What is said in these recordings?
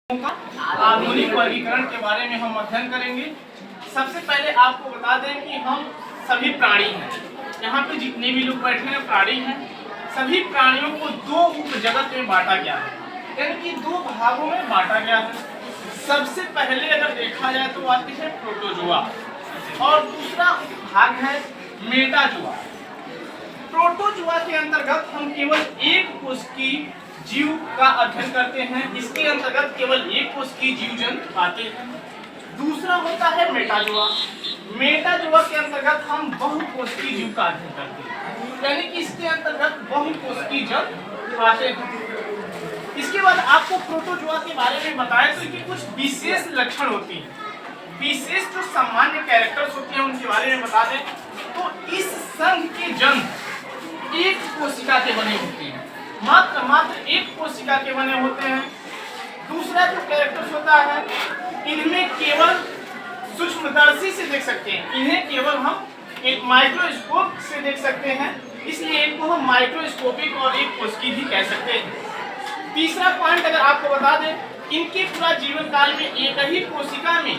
आधुनिक वर्गीकरण के बारे में हम अध्ययन करेंगे। सबसे पहले आपको बता दें कि हम सभी प्राणी हैं। यहाँ पे जितने भी लोग बैठे हैं प्राणी हैं। सभी प्राणियों को दो उपजगत में बांटा गया है, यानी कि दो भागों में बांटा गया है। सबसे पहले अगर देखा जाए तो आती है प्रोटोजोआ और दूसरा भाग है मेटाजोआ। प्रोटोजोआ के अंतर्गत हम केवल एक कोशिकीय जीव का अध्ययन करते हैं। इसके अंतर्गत केवल एक कोशिकीय जीव जंतु आते हैं। दूसरा होता है मेटाजोआ। मेटाजोआ के अंतर्गत हम बहुकोशिकीय जीव का अध्ययन करते हैं, यानी कि इसके अंतर्गत बहुकोशिकीय जंतु आते हैं। इसके बाद आपको प्रोटोजोआ के बारे में बताएं तो इनकी कुछ विशेष लक्षण होती हैं। विशेष जो सामान्य कैरेक्टर्स होती हैं उनके बारे में बता दें तो इस संघ के जंतु एक कोशिका के बने होते हैं, मात्र एक कोशिका के बने होते हैं। दूसरा जो कैरेक्टर्स होता है, इनमें केवल सूक्ष्मदर्शी से देख सकते हैं, इन्हें केवल हम एक माइक्रोस्कोप से देख सकते हैं, इसलिए इनको हम माइक्रोस्कोपिक और एक कोशिकीय भी कह सकते हैं। तीसरा पॉइंट अगर आपको बता दें, इनके पूरा जीवन काल में एक ही कोशिका में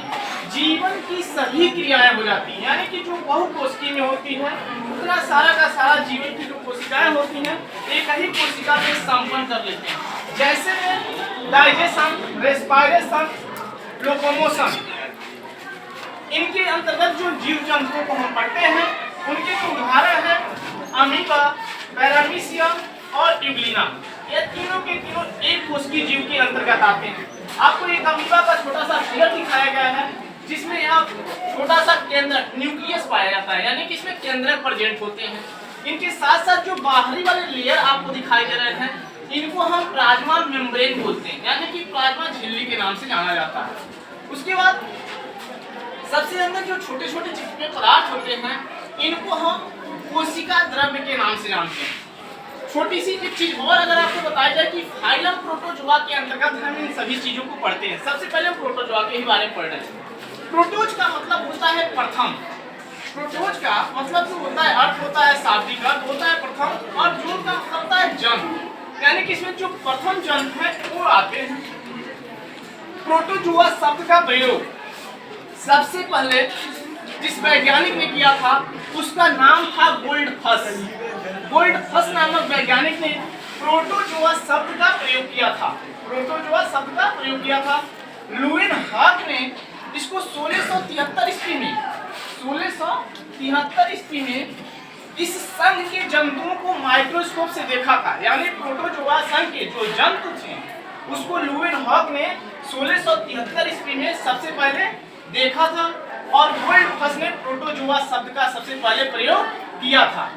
जीवन की सभी क्रियाएं हो जाती हैं, यानी कि जो बहुकोशिकीय में होती है उतना सारा का सारा जीवन की जो कोशिकाएं होती हैं एक ही कोशिका में संपन्न कर लेते हैं, जैसे डाइजेशन, रेस्पिरेशन, लोकोमोशन। इनके अंतर्गत जो जीव जंतुओं को हम पढ़ते हैं उनके जो उदाहरण है अमीबा, पैरामीशियम और यूग्लिना। ये तीनों के तीनों एक कोशिकीय जीव के अंतर्गत आते हैं। आपको एक अमीबा का छोटा सा फिगर दिखाया गया है जिसमें यहाँ छोटा सा केंद्र न्यूक्लियस पाया जाता है, यानी कि इसमें केंद्रक प्रेजेंट होते हैं। इनके साथ साथ जो बाहरी वाले लेयर आपको दिखाई दे रहे हैं इनको हम प्लाज्मा मेम्ब्रेन बोलते हैं, यानी कि प्लाज्मा झिल्ली के नाम से जाना जाता है। उसके बाद सबसे अंदर जो छोटे छोटे चिपचिपे पदार्थ होते हैं इनको हम कोशिका द्रव्य के नाम से जानते हैं। छोटी सी एक चीज और अगर आपको बताया जाए कि फाइलम प्रोटोजोआ के अंतर्गत हम इन सभी चीजों को पढ़ते हैं। सबसे पहले हम प्रोटोजोआ के ही बारे में पढ़ रहे हैं। प्रोटोज का मतलब होता है प्रथम। प्रोटोज का मतलब जो होता है अर्थ होता है शाब्दिक अर्थ होता है प्रथम, और जो का होता है जन्म, यानी कि इसमें जो प्रथम जन्म है वो आते हैं। प्रोटोजोआ शब्द का प्रयोग सबसे पहले जिस वैज्ञानिक ने किया था उसका नाम था गोल्डफस। गोल्डफस नामक वैज्ञानिक ने प्रोटोजोआ शब्द का प्रयोग किया था। प्रोटोजोआ शब्द का प्रयोग किया था। लुईन हॉक ने इसको 1673 ईस्वी में इस संघ के जंतुओं को माइक्रोस्कोप से देखा था, यानी प्रोटोजोआ संघ के जो जंतु थे उसको लुईन हॉक ने 1673 ईस्वी में सबसे पहले देखा था और गोल्डफस ने प्रोटोजोआ शब्द का सबसे पहले प्रयोग किया था।